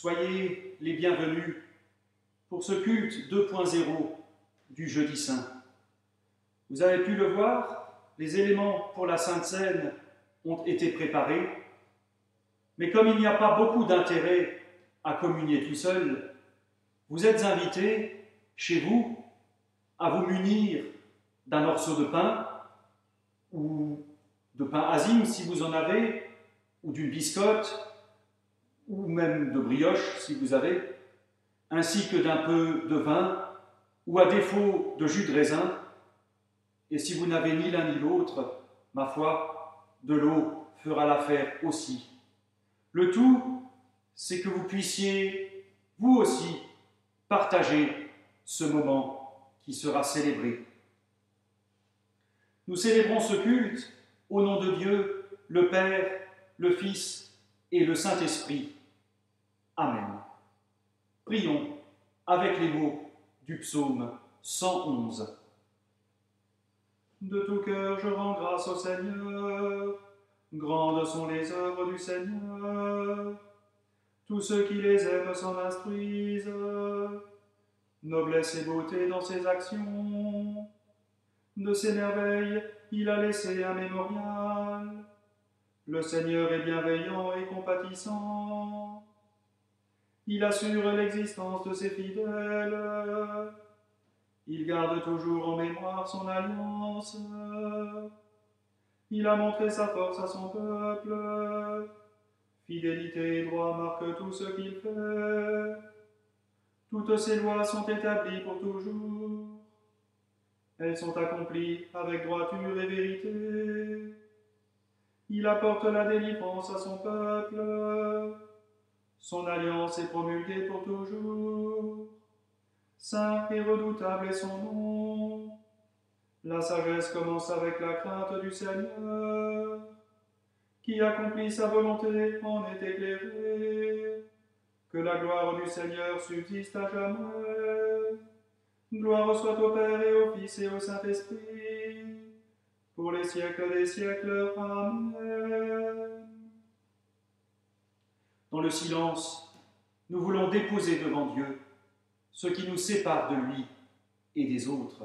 Soyez les bienvenus pour ce culte 2.0 du Jeudi Saint. Vous avez pu le voir, les éléments pour la Sainte Seine ont été préparés, mais comme il n'y a pas beaucoup d'intérêt à communier tout seul, vous êtes invités chez vous à vous munir d'un morceau de pain ou de pain azime si vous en avez, ou d'une biscotte, ou même de brioche si vous avez, ainsi que d'un peu de vin, ou à défaut de jus de raisin, et si vous n'avez ni l'un ni l'autre, ma foi, de l'eau fera l'affaire aussi. Le tout, c'est que vous puissiez, vous aussi, partager ce moment qui sera célébré. Nous célébrons ce culte au nom de Dieu, le Père, le Fils et le Saint-Esprit. Amen. Prions avec les mots du psaume 111. De tout cœur je rends grâce au Seigneur, grandes sont les œuvres du Seigneur. Tous ceux qui les aiment s'en instruisent, noblesse et beauté dans ses actions. De ses merveilles, il a laissé un mémorial. Le Seigneur est bienveillant et compatissant. Il assure l'existence de ses fidèles. Il garde toujours en mémoire son alliance. Il a montré sa force à son peuple. Fidélité et droit marquent tout ce qu'il fait. Toutes ses lois sont établies pour toujours. Elles sont accomplies avec droiture et vérité. Il apporte la délivrance à son peuple. Son alliance est promulguée pour toujours. Saint et redoutable est son nom. La sagesse commence avec la crainte du Seigneur. Qui accomplit sa volonté en est éclairé. Que la gloire du Seigneur subsiste à jamais. Gloire soit au Père et au Fils et au Saint-Esprit, pour les siècles des siècles. Amen. Dans le silence, nous voulons déposer devant Dieu ce qui nous sépare de lui et des autres.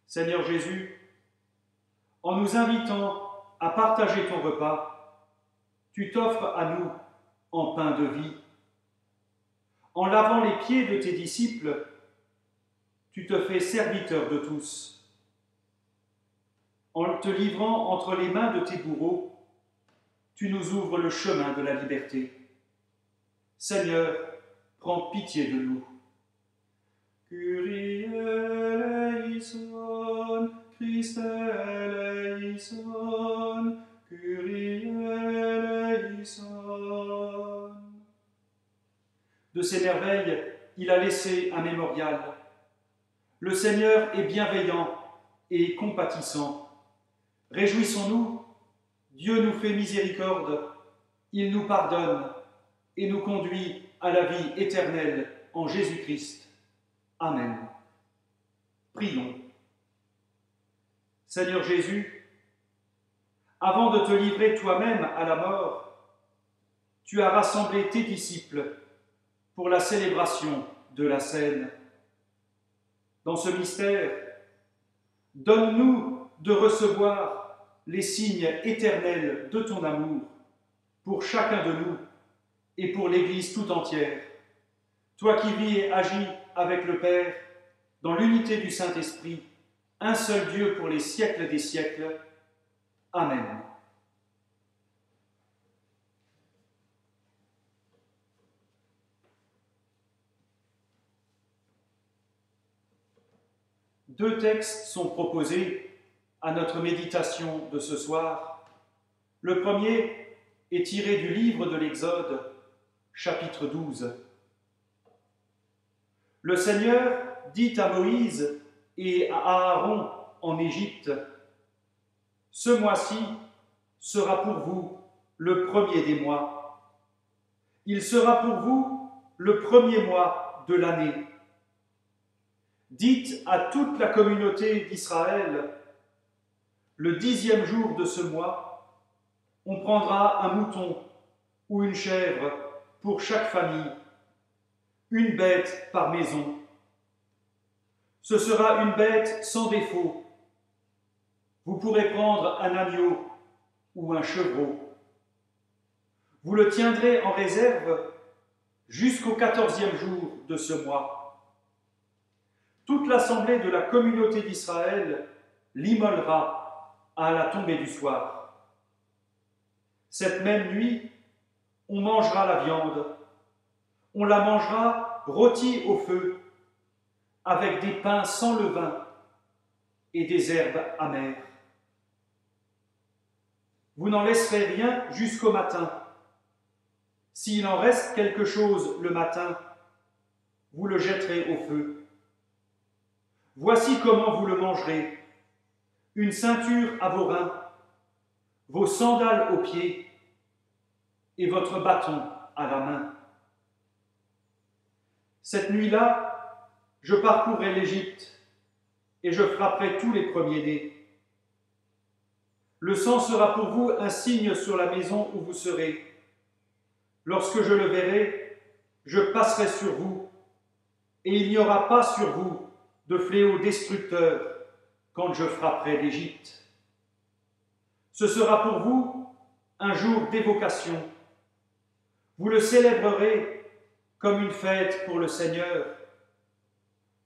Seigneur Jésus, en nous invitant à partager ton repas, tu t'offres à nous en pain de vie. En lavant les pieds de tes disciples, tu te fais serviteur de tous. En te livrant entre les mains de tes bourreaux, tu nous ouvres le chemin de la liberté. Seigneur, prends pitié de nous. Kyrie eleison, Christe eleison, Kyrie eleison. De ces merveilles, il a laissé un mémorial. Le Seigneur est bienveillant et compatissant. Réjouissons-nous, Dieu nous fait miséricorde, il nous pardonne et nous conduit à la vie éternelle en Jésus-Christ. Amen. Prions. Seigneur Jésus, avant de te livrer toi-même à la mort, tu as rassemblé tes disciples pour la célébration de la Seine. Dans ce mystère, donne-nous de recevoir les signes éternels de ton amour pour chacun de nous et pour l'Église tout entière. Toi qui vis et agis avec le Père, dans l'unité du Saint-Esprit, un seul Dieu pour les siècles des siècles. Amen. Deux textes sont proposés à notre méditation de ce soir. Le premier est tiré du livre de l'Exode, chapitre 12. Le Seigneur dit à Moïse et à Aaron en Égypte, « Ce mois-ci sera pour vous le premier des mois. Il sera pour vous le premier mois de l'année. Dites à toute la communauté d'Israël, le 10e jour de ce mois, on prendra un mouton ou une chèvre pour chaque famille, une bête par maison. Ce sera une bête sans défaut. Vous pourrez prendre un agneau ou un chevreau. Vous le tiendrez en réserve jusqu'au 14e jour de ce mois. Toute l'assemblée de la communauté d'Israël l'immolera à la tombée du soir. Cette même nuit, on mangera la viande. On la mangera rôtie au feu, avec des pains sans levain et des herbes amères. Vous n'en laisserez rien jusqu'au matin. S'il en reste quelque chose le matin, vous le jetterez au feu. Voici comment vous le mangerez. Une ceinture à vos reins, vos sandales aux pieds et votre bâton à la main. Cette nuit-là, je parcourrai l'Égypte et je frapperai tous les premiers-nés. Le sang sera pour vous un signe sur la maison où vous serez. Lorsque je le verrai, je passerai sur vous, et il n'y aura pas sur vous de fléau destructeur quand je frapperai l'Égypte. Ce sera pour vous un jour d'évocation. Vous le célébrerez comme une fête pour le Seigneur.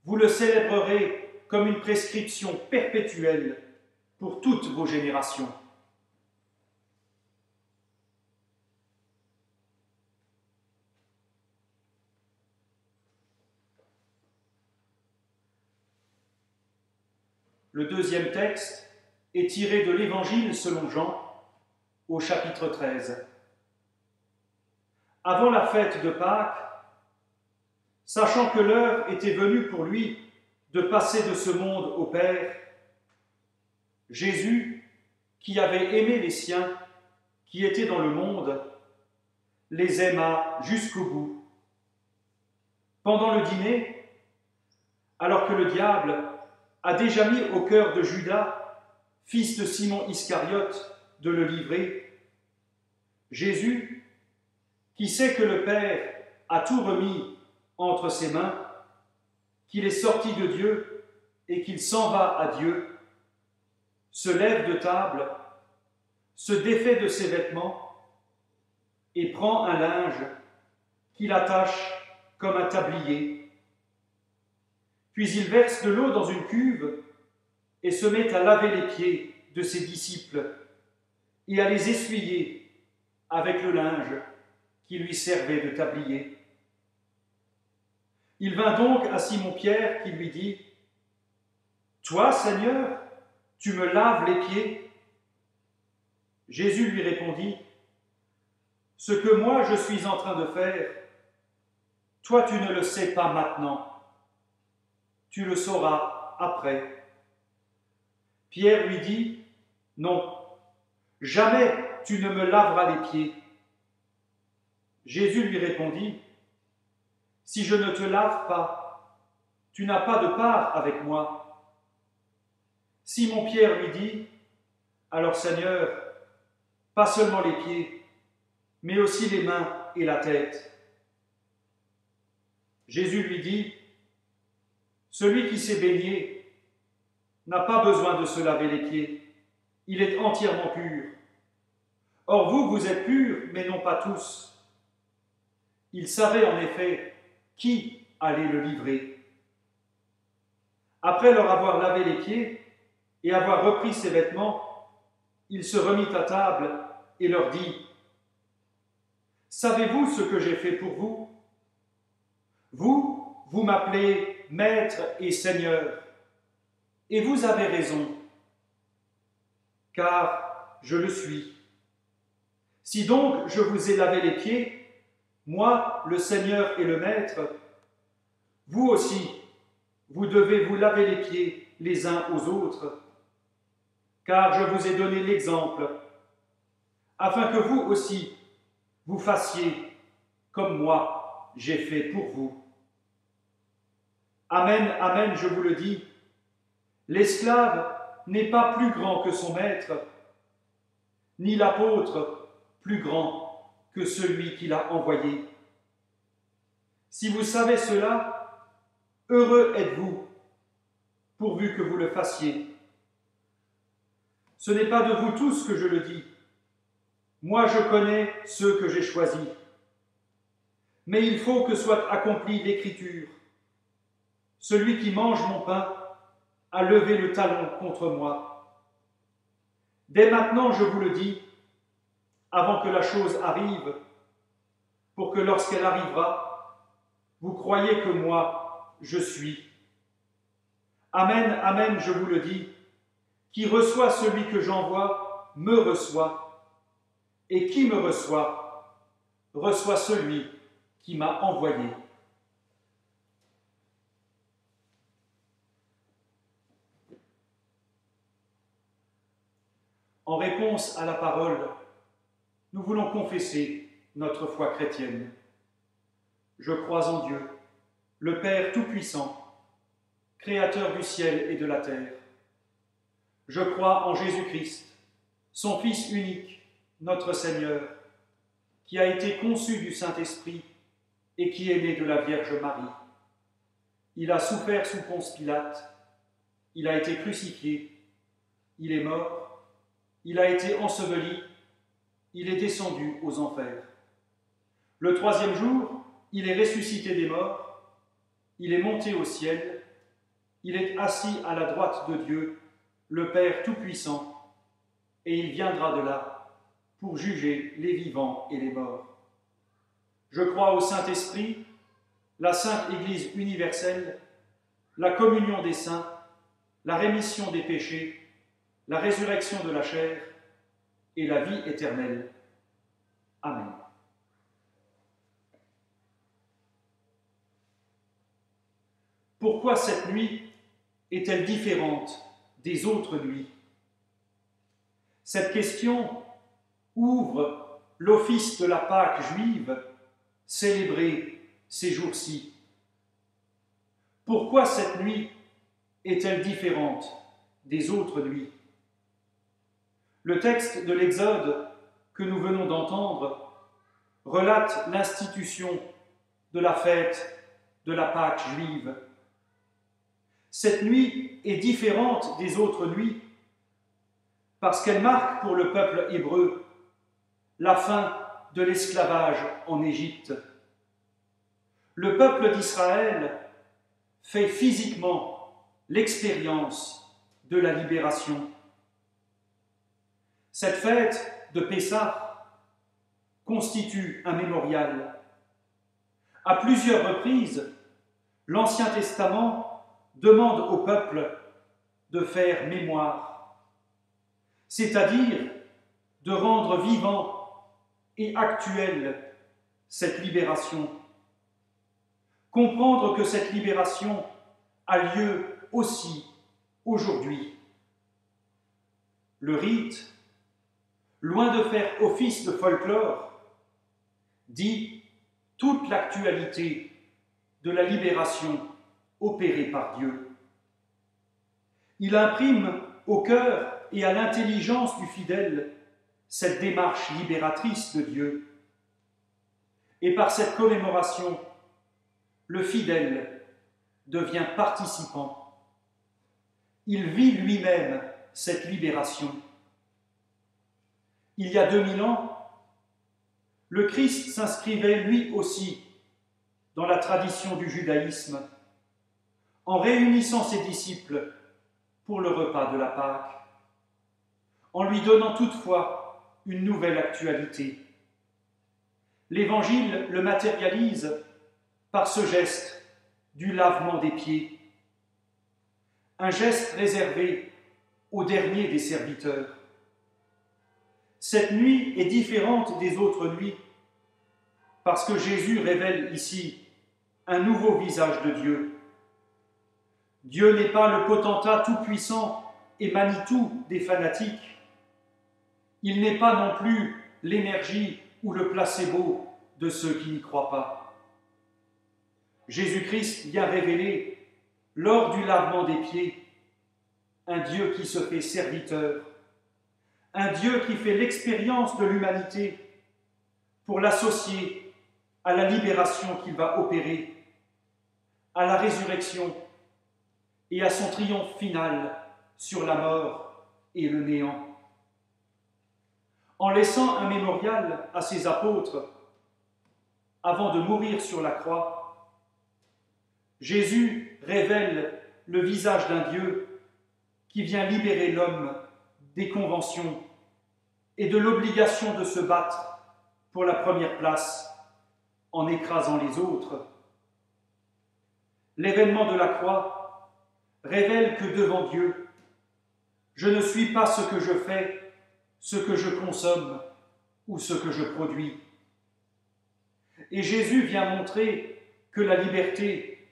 Vous le célébrerez comme une prescription perpétuelle pour toutes vos générations. Le deuxième texte est tiré de l'Évangile selon Jean, au chapitre 13. Avant la fête de Pâques, sachant que l'heure était venue pour lui de passer de ce monde au Père, Jésus, qui avait aimé les siens, qui étaient dans le monde, les aima jusqu'au bout. Pendant le dîner, alors que le diable a déjà mis au cœur de Judas, fils de Simon Iscariote, de le livrer, Jésus, qui sait que le Père a tout remis entre ses mains, qu'il est sorti de Dieu et qu'il s'en va à Dieu, se lève de table, se défait de ses vêtements et prend un linge qu'il attache comme un tablier. Puis il verse de l'eau dans une cuve et se met à laver les pieds de ses disciples et à les essuyer avec le linge qui lui servait de tablier. Il vint donc à Simon-Pierre qui lui dit : « Toi, Seigneur, tu me laves les pieds ?» Jésus lui répondit : « Ce que moi je suis en train de faire, toi tu ne le sais pas maintenant. Tu le sauras après. » Pierre lui dit : « Non, jamais tu ne me laveras les pieds. » Jésus lui répondit : « Si je ne te lave pas, tu n'as pas de part avec moi. » Simon-Pierre lui dit : « Alors Seigneur, pas seulement les pieds, mais aussi les mains et la tête. » Jésus lui dit : « Celui qui s'est baigné n'a pas besoin de se laver les pieds, il est entièrement pur. Or vous, vous êtes purs, mais non pas tous. » Il savait en effet qui allait le livrer. Après leur avoir lavé les pieds et avoir repris ses vêtements, il se remit à table et leur dit : « Savez-vous ce que j'ai fait pour vous ? Vous m'appelez Maître et Seigneur, et vous avez raison, car je le suis. Si donc je vous ai lavé les pieds, moi, le Seigneur et le Maître, vous aussi, vous devez vous laver les pieds les uns aux autres, car je vous ai donné l'exemple, afin que vous aussi, vous fassiez comme moi j'ai fait pour vous. Amen, amen, je vous le dis, l'esclave n'est pas plus grand que son maître, ni l'apôtre plus grand que celui qui l'a envoyé. Si vous savez cela, heureux êtes-vous, pourvu que vous le fassiez. Ce n'est pas de vous tous que je le dis. Moi, je connais ceux que j'ai choisis. Mais il faut que soit accomplie l'Écriture. Celui qui mange mon pain a levé le talon contre moi. Dès maintenant, je vous le dis, avant que la chose arrive, pour que lorsqu'elle arrivera, vous croyez que moi, je suis. Amen, amen, je vous le dis, qui reçoit celui que j'envoie, me reçoit, et qui me reçoit, reçoit celui qui m'a envoyé. En réponse à la parole, nous voulons confesser notre foi chrétienne. Je crois en Dieu, le Père Tout-Puissant, Créateur du ciel et de la terre. Je crois en Jésus-Christ, son Fils unique, notre Seigneur, qui a été conçu du Saint-Esprit et qui est né de la Vierge Marie. Il a souffert sous Ponce Pilate, il a été crucifié, il est mort, il a été enseveli, il est descendu aux enfers. Le troisième jour, il est ressuscité des morts, il est monté au ciel, il est assis à la droite de Dieu, le Père Tout-Puissant, et il viendra de là pour juger les vivants et les morts. Je crois au Saint-Esprit, la Sainte Église universelle, la communion des saints, la rémission des péchés, la résurrection de la chair et la vie éternelle. Amen. Pourquoi cette nuit est-elle différente des autres nuits? Cette question ouvre l'office de la Pâque juive célébrée ces jours-ci. Pourquoi cette nuit est-elle différente des autres nuits? Le texte de l'Exode que nous venons d'entendre relate l'institution de la fête de la Pâque juive. Cette nuit est différente des autres nuits parce qu'elle marque pour le peuple hébreu la fin de l'esclavage en Égypte. Le peuple d'Israël fait physiquement l'expérience de la libération. Cette fête de Pessah constitue un mémorial. À plusieurs reprises, l'Ancien Testament demande au peuple de faire mémoire, c'est-à-dire de rendre vivant et actuel cette libération. Comprendre que cette libération a lieu aussi aujourd'hui. Le rite, loin de faire office de folklore, dit toute l'actualité de la libération opérée par Dieu. Il imprime au cœur et à l'intelligence du fidèle cette démarche libératrice de Dieu. Et par cette commémoration, le fidèle devient participant. Il vit lui-même cette libération. Il y a 2000 ans, le Christ s'inscrivait lui aussi dans la tradition du judaïsme en réunissant ses disciples pour le repas de la Pâque, en lui donnant toutefois une nouvelle actualité. L'Évangile le matérialise par ce geste du lavement des pieds, un geste réservé au dernier des serviteurs. Cette nuit est différente des autres nuits parce que Jésus révèle ici un nouveau visage de Dieu. Dieu n'est pas le potentat tout-puissant et Manitou des fanatiques. Il n'est pas non plus l'énergie ou le placebo de ceux qui n'y croient pas. Jésus-Christ vient révéler, lors du lavement des pieds, un Dieu qui se fait serviteur, un Dieu qui fait l'expérience de l'humanité pour l'associer à la libération qu'il va opérer, à la résurrection et à son triomphe final sur la mort et le néant. En laissant un mémorial à ses apôtres avant de mourir sur la croix, Jésus révèle le visage d'un Dieu qui vient libérer l'homme des conventions et de l'obligation de se battre pour la première place en écrasant les autres. L'événement de la croix révèle que devant Dieu, je ne suis pas ce que je fais, ce que je consomme ou ce que je produis. Et Jésus vient montrer que la liberté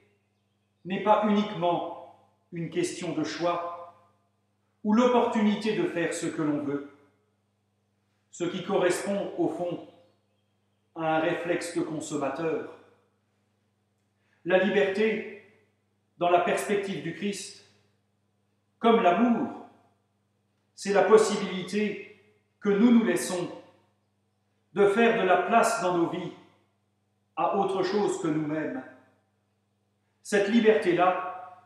n'est pas uniquement une question de choix ou l'opportunité de faire ce que l'on veut, ce qui correspond au fond à un réflexe de consommateur. La liberté, dans la perspective du Christ, comme l'amour, c'est la possibilité que nous nous laissons de faire de la place dans nos vies à autre chose que nous-mêmes. Cette liberté-là,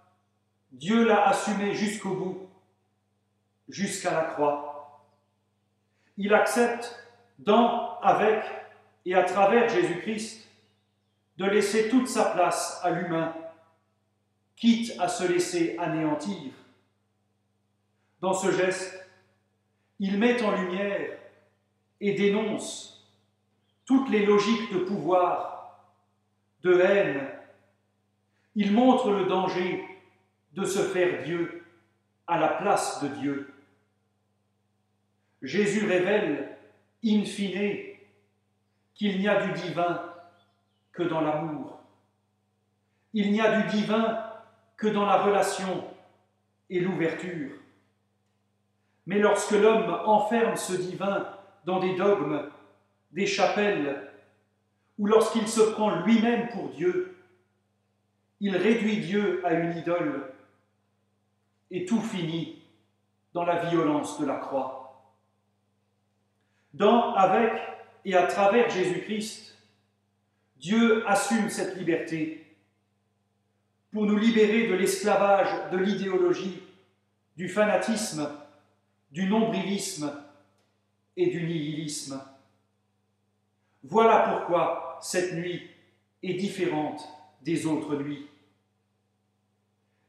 Dieu l'a assumée jusqu'au bout, jusqu'à la croix. Il accepte dans, avec et à travers Jésus-Christ de laisser toute sa place à l'humain, quitte à se laisser anéantir. Dans ce geste, il met en lumière et dénonce toutes les logiques de pouvoir, de haine. Il montre le danger de se faire Dieu à la place de Dieu. Jésus révèle, in fine, qu'il n'y a du divin que dans l'amour. Il n'y a du divin que dans la relation et l'ouverture. Mais lorsque l'homme enferme ce divin dans des dogmes, des chapelles, ou lorsqu'il se prend lui-même pour Dieu, il réduit Dieu à une idole, et tout finit dans la violence de la croix. Dans, avec et à travers Jésus-Christ, Dieu assume cette liberté pour nous libérer de l'esclavage de l'idéologie, du fanatisme, du nombrilisme et du nihilisme. Voilà pourquoi cette nuit est différente des autres nuits.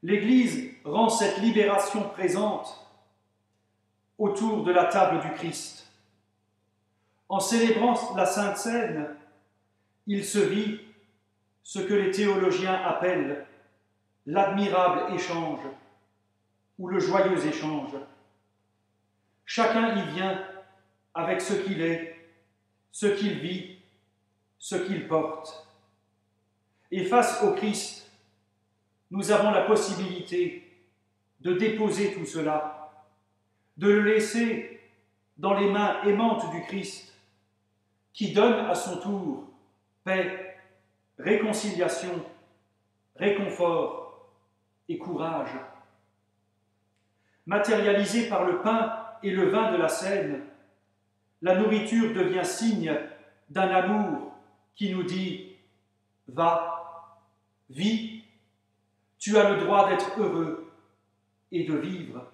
L'Église rend cette libération présente autour de la table du Christ. En célébrant la Sainte Seine, il se vit ce que les théologiens appellent l'admirable échange ou le joyeux échange. Chacun y vient avec ce qu'il est, ce qu'il vit, ce qu'il porte. Et face au Christ, nous avons la possibilité de déposer tout cela, de le laisser dans les mains aimantes du Christ, qui donne à son tour paix, réconciliation, réconfort et courage. Matérialisée par le pain et le vin de la Seine, la nourriture devient signe d'un amour qui nous dit « Va, vis, tu as le droit d'être heureux et de vivre ».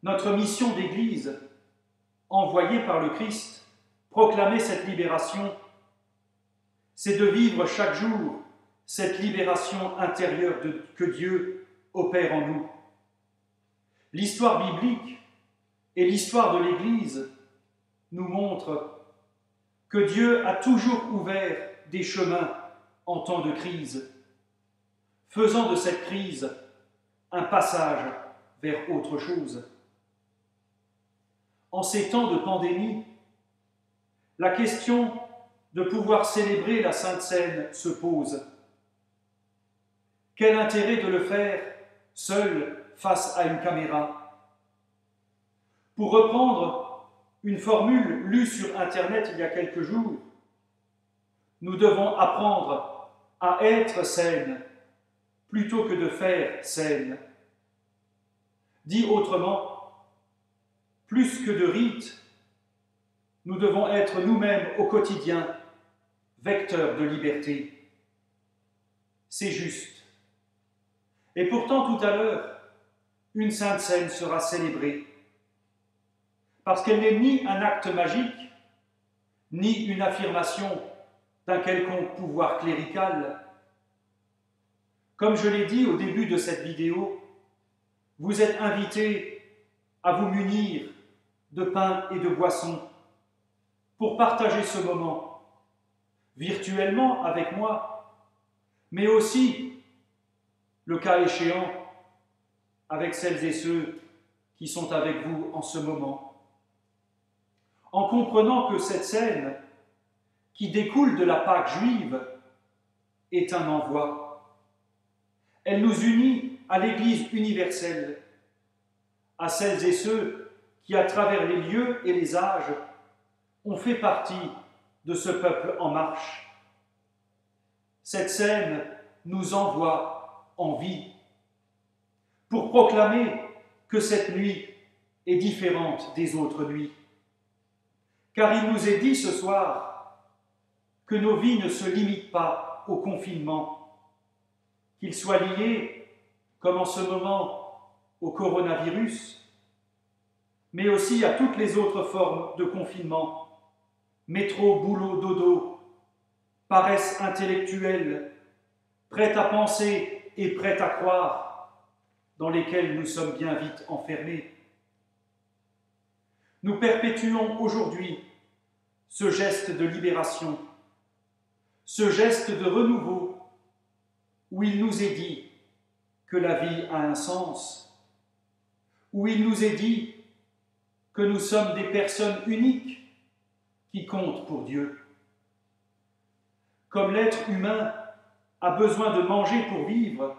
Notre mission d'Église, envoyée par le Christ, proclamer cette libération, c'est de vivre chaque jour cette libération intérieure que Dieu opère en nous. L'histoire biblique et l'histoire de l'Église nous montrent que Dieu a toujours ouvert des chemins en temps de crise, faisant de cette crise un passage vers autre chose. En ces temps de pandémie, la question de pouvoir célébrer la Sainte Seine se pose. Quel intérêt de le faire seul face à une caméra? Pour reprendre une formule lue sur Internet il y a quelques jours, nous devons apprendre à être saine plutôt que de faire saine. Dit autrement, plus que de rites, nous devons être nous-mêmes au quotidien vecteurs de liberté. C'est juste. Et pourtant, tout à l'heure, une Sainte Seine sera célébrée, parce qu'elle n'est ni un acte magique, ni une affirmation d'un quelconque pouvoir clérical. Comme je l'ai dit au début de cette vidéo, vous êtes invités à vous munir de pain et de boisson pour partager ce moment, virtuellement avec moi, mais aussi, le cas échéant, avec celles et ceux qui sont avec vous en ce moment. En comprenant que cette scène, qui découle de la Pâque juive, est un envoi. Elle nous unit à l'Église universelle, à celles et ceux qui, à travers les lieux et les âges, ont fait partie de ce peuple en marche. Cette scène nous envoie en vie pour proclamer que cette nuit est différente des autres nuits. Car il nous est dit ce soir que nos vies ne se limitent pas au confinement, qu'il soit lié, comme en ce moment, au coronavirus, mais aussi à toutes les autres formes de confinement, métro, boulot, dodo, paresse intellectuelle, prête à penser et prête à croire, dans lesquelles nous sommes bien vite enfermés. Nous perpétuons aujourd'hui ce geste de libération, ce geste de renouveau, où il nous est dit que la vie a un sens, où il nous est dit que nous sommes des personnes uniques qui comptent pour Dieu. Comme l'être humain a besoin de manger pour vivre,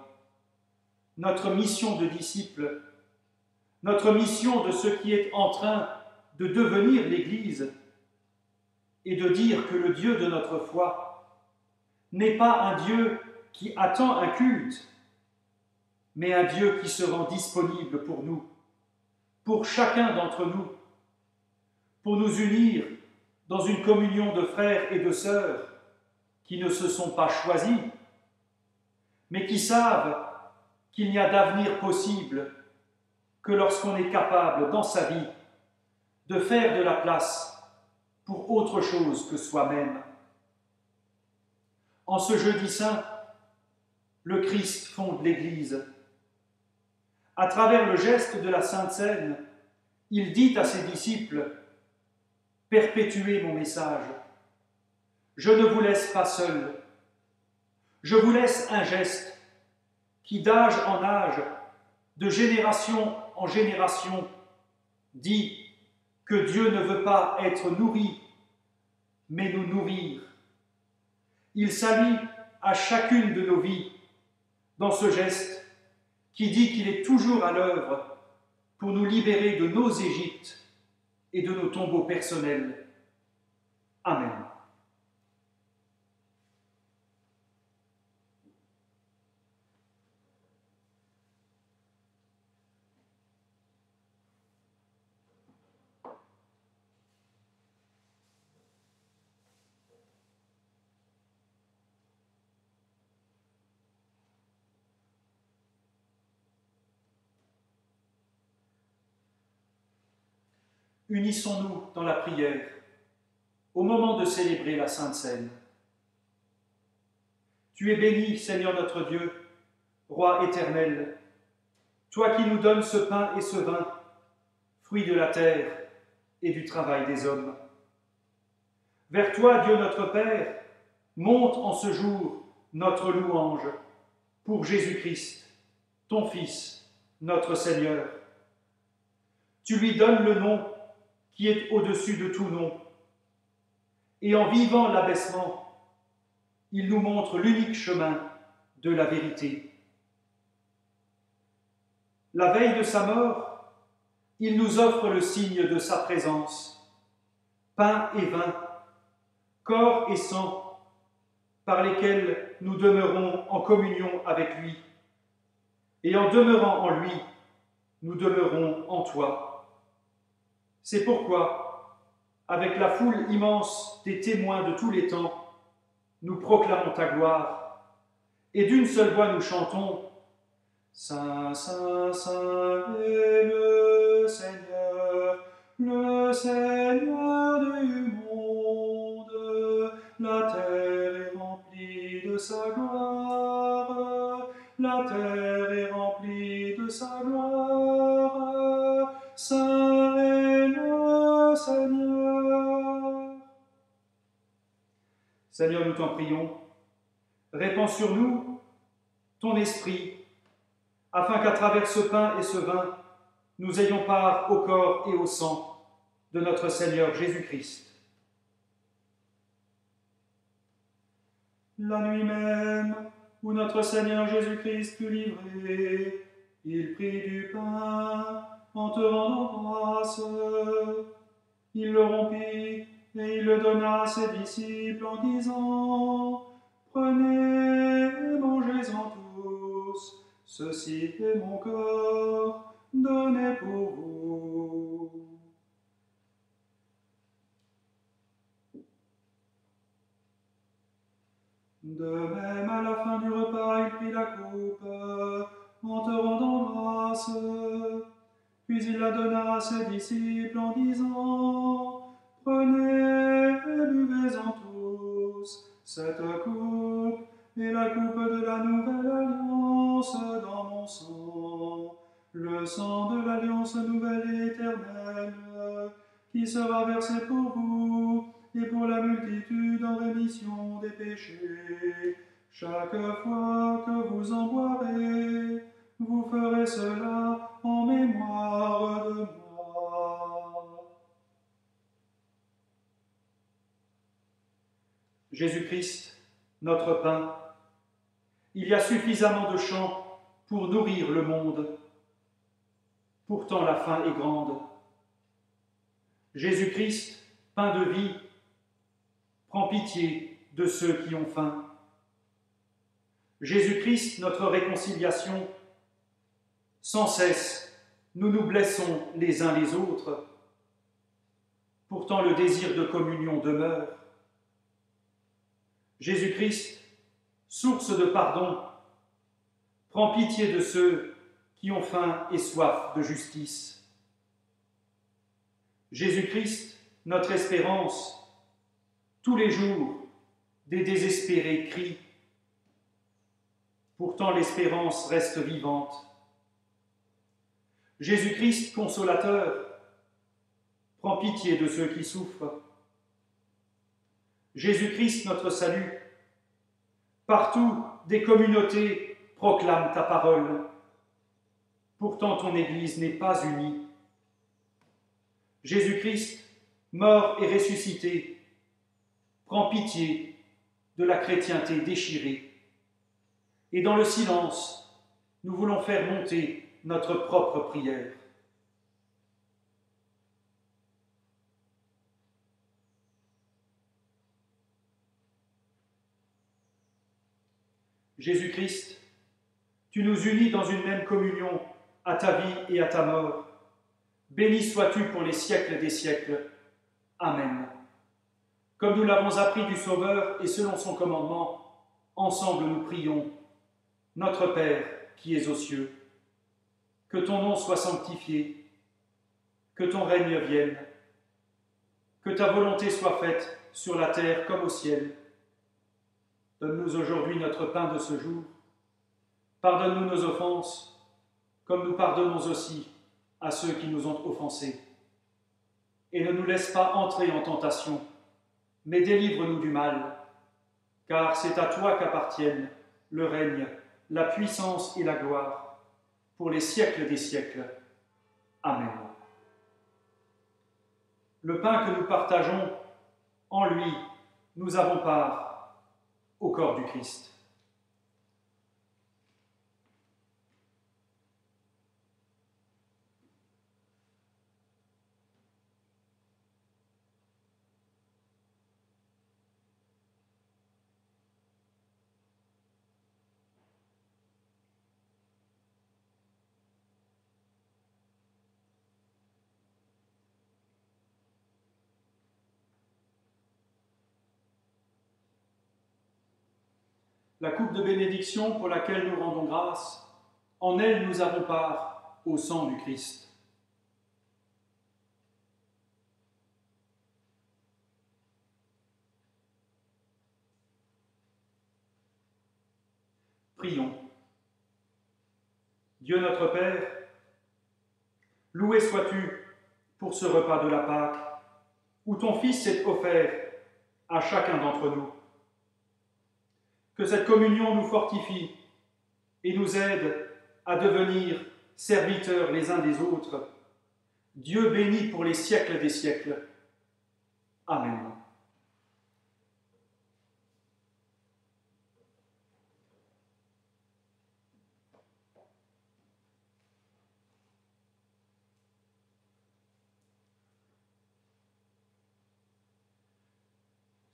notre mission de disciple, notre mission de ce qui est en train de devenir l'Église, est de dire que le Dieu de notre foi n'est pas un Dieu qui attend un culte, mais un Dieu qui se rend disponible pour nous, pour chacun d'entre nous, pour nous unir dans une communion de frères et de sœurs qui ne se sont pas choisis, mais qui savent qu'il n'y a d'avenir possible que lorsqu'on est capable, dans sa vie, de faire de la place pour autre chose que soi-même. En ce jeudi saint, le Christ fonde l'Église. À travers le geste de la Sainte Seine, il dit à ses disciples « Perpétuez mon message. Je ne vous laisse pas seul. Je vous laisse un geste qui, d'âge en âge, de génération en génération, dit que Dieu ne veut pas être nourri, mais nous nourrir. Il s'allie à chacune de nos vies dans ce geste qui dit qu'il est toujours à l'œuvre pour nous libérer de nos Égyptes et de nos tombeaux personnels. Amen. Unissons-nous dans la prière au moment de célébrer la Sainte Seine. Tu es béni, Seigneur notre Dieu, Roi éternel, toi qui nous donnes ce pain et ce vin, fruits de la terre et du travail des hommes. Vers toi, Dieu notre Père, monte en ce jour notre louange pour Jésus-Christ, ton Fils, notre Seigneur. Tu lui donnes le nom qui est au-dessus de tout nom. Et en vivant l'abaissement, il nous montre l'unique chemin de la vérité. La veille de sa mort, il nous offre le signe de sa présence, pain et vin, corps et sang, par lesquels nous demeurons en communion avec lui. Et en demeurant en lui, nous demeurons en toi. C'est pourquoi, avec la foule immense des témoins de tous les temps, nous proclamons ta gloire, et d'une seule voix nous chantons « Saint, Saint, Saint est le Seigneur du monde. La terre est remplie de sa gloire, la terre est remplie de sa gloire. Saint est le Seigneur. » Seigneur, nous t'en prions, répands sur nous ton esprit, afin qu'à travers ce pain et ce vin, nous ayons part au corps et au sang de notre Seigneur Jésus-Christ. La nuit même où notre Seigneur Jésus-Christ fut livré, il prit du pain en te rendant grâce. Il le rompit et il le donna à ses disciples en disant « Prenez et mangez-en tous, ceci est mon corps donné pour vous. » De même, à la fin du repas, il prit la coupe en te rendant grâce. Puis il la donna à ses disciples en disant « Prenez et buvez-en tous, cette coupe est la coupe de la nouvelle alliance dans mon sang, le sang de l'alliance nouvelle et éternelle, qui sera versé pour vous et pour la multitude en rémission des péchés. Chaque fois que vous en boirez, vous ferez cela en mémoire de moi. » Jésus-Christ, notre pain, il y a suffisamment de champs pour nourrir le monde. Pourtant la faim est grande. Jésus-Christ, pain de vie, prends pitié de ceux qui ont faim. Jésus-Christ, notre réconciliation, sans cesse, nous nous blessons les uns les autres. Pourtant le désir de communion demeure. Jésus-Christ, source de pardon, prends pitié de ceux qui ont faim et soif de justice. Jésus-Christ, notre espérance, tous les jours, des désespérés crient. Pourtant l'espérance reste vivante. Jésus-Christ, consolateur, prends pitié de ceux qui souffrent. Jésus-Christ, notre salut, partout des communautés proclament ta parole. Pourtant ton Église n'est pas unie. Jésus-Christ, mort et ressuscité, prends pitié de la chrétienté déchirée. Et dans le silence, nous voulons faire monter notre propre prière. Jésus-Christ, tu nous unis dans une même communion à ta vie et à ta mort. Béni sois-tu pour les siècles des siècles. Amen. Comme nous l'avons appris du Sauveur et selon son commandement, ensemble nous prions. Notre Père qui es aux cieux, que ton nom soit sanctifié, que ton règne vienne, que ta volonté soit faite sur la terre comme au ciel. Donne-nous aujourd'hui notre pain de ce jour. Pardonne-nous nos offenses, comme nous pardonnons aussi à ceux qui nous ont offensés. Et ne nous laisse pas entrer en tentation, mais délivre-nous du mal, car c'est à toi qu'appartiennent le règne, la puissance et la gloire, pour les siècles des siècles. Amen. Le pain que nous partageons, en lui, nous avons part au corps du Christ. la coupe de bénédiction pour laquelle nous rendons grâce, en elle nous avons part au sang du Christ. Prions. Dieu notre Père, loué sois-tu pour ce repas de la Pâque, où ton Fils s'est offert à chacun d'entre nous. Que cette communion nous fortifie et nous aide à devenir serviteurs les uns des autres. Dieu béni pour les siècles des siècles. Amen.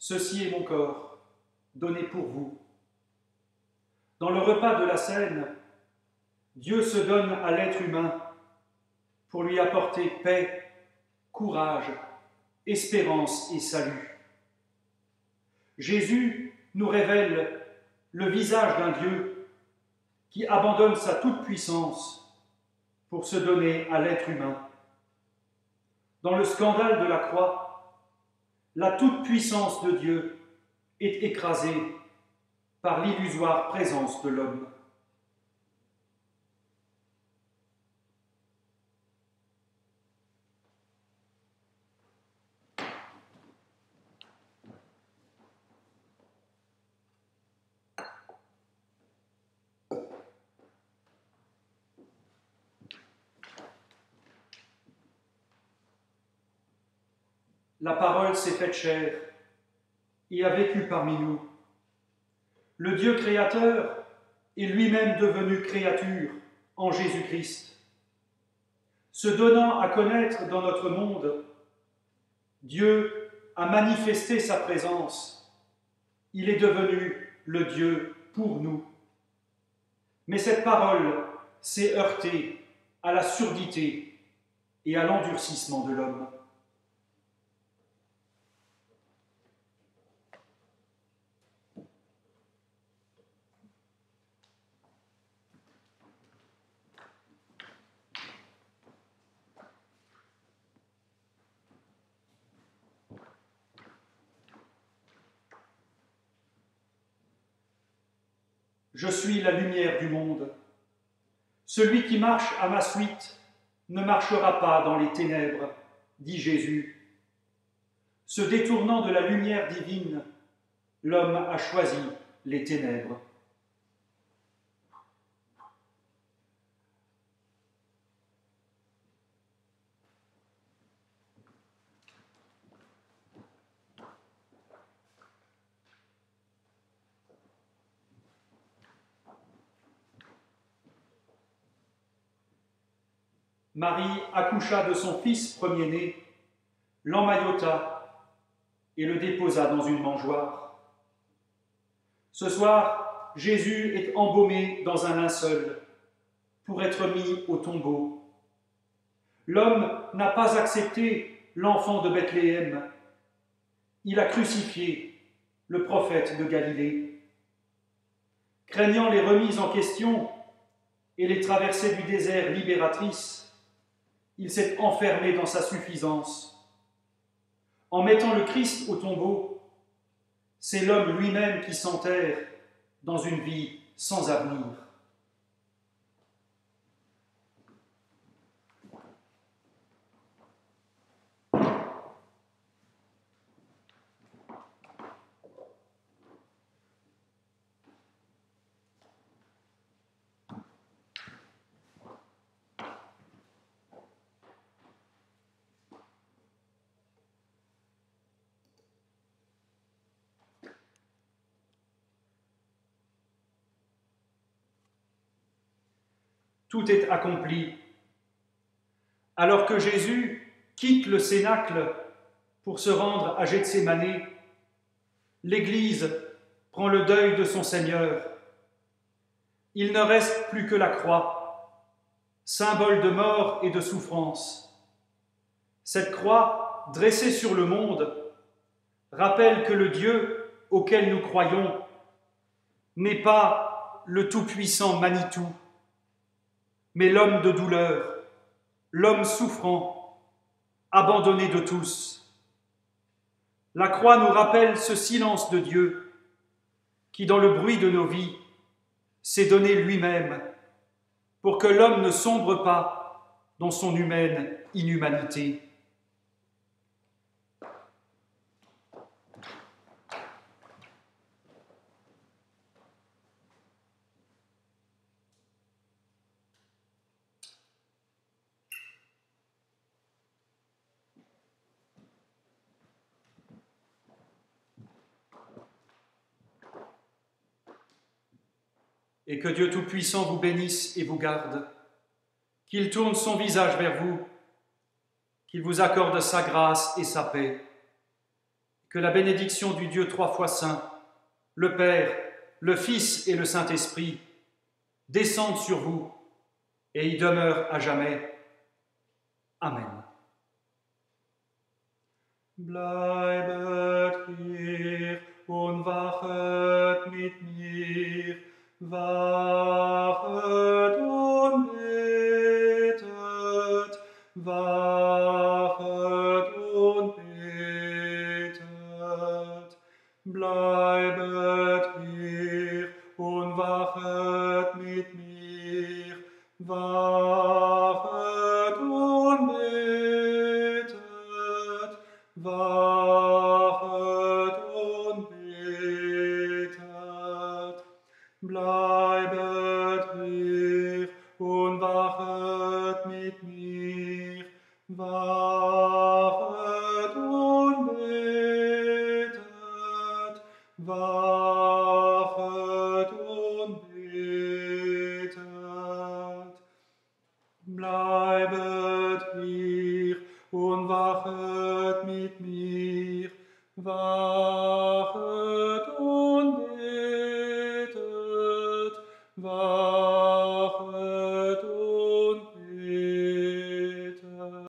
Ceci est mon corps, donné pour vous. Dans le repas de la Cène, Dieu se donne à l'être humain pour lui apporter paix, courage, espérance et salut. Jésus nous révèle le visage d'un Dieu qui abandonne sa toute-puissance pour se donner à l'être humain. Dans le scandale de la croix, la toute-puissance de Dieu est écrasée par l'illusoire présence de l'homme. La parole s'est faite chair et a vécu parmi nous. Le Dieu créateur est lui-même devenu créature en Jésus-Christ. Se donnant à connaître dans notre monde, Dieu a manifesté sa présence. Il est devenu le Dieu pour nous. Mais cette parole s'est heurtée à la surdité et à l'endurcissement de l'homme. Je suis la lumière du monde. Celui qui marche à ma suite ne marchera pas dans les ténèbres, dit Jésus. Se détournant de la lumière divine, l'homme a choisi les ténèbres. Marie accoucha de son fils premier-né, l'emmaillota et le déposa dans une mangeoire. Ce soir, Jésus est embaumé dans un linceul pour être mis au tombeau. L'homme n'a pas accepté l'enfant de Bethléem. Il a crucifié le prophète de Galilée. Craignant les remises en question et les traversées du désert libératrices, il s'est enfermé dans sa suffisance. En mettant le Christ au tombeau, c'est l'homme lui-même qui s'enterre dans une vie sans avenir. Tout est accompli. Alors que Jésus quitte le cénacle pour se rendre à Gethsémanée, l'Église prend le deuil de son Seigneur. Il ne reste plus que la croix, symbole de mort et de souffrance. Cette croix, dressée sur le monde, rappelle que le Dieu auquel nous croyons n'est pas le tout-puissant Manitou, mais l'homme de douleur, l'homme souffrant, abandonné de tous. La croix nous rappelle ce silence de Dieu qui, dans le bruit de nos vies, s'est donné lui-même pour que l'homme ne sombre pas dans son humaine inhumanité. Et que Dieu Tout-Puissant vous bénisse et vous garde, qu'il tourne son visage vers vous, qu'il vous accorde sa grâce et sa paix, que la bénédiction du Dieu trois fois saint, le Père, le Fils et le Saint-Esprit, descende sur vous et y demeure à jamais. Amen. Bleibet hier und wachet mit mir, wachet und betet, wachet und betet. Bleibet hier und wachet mit mir, wachet und betet, wachet und betet. Bleibet hier und wachet mit mir, wachet und betet, wachet und betet. Bleibet hier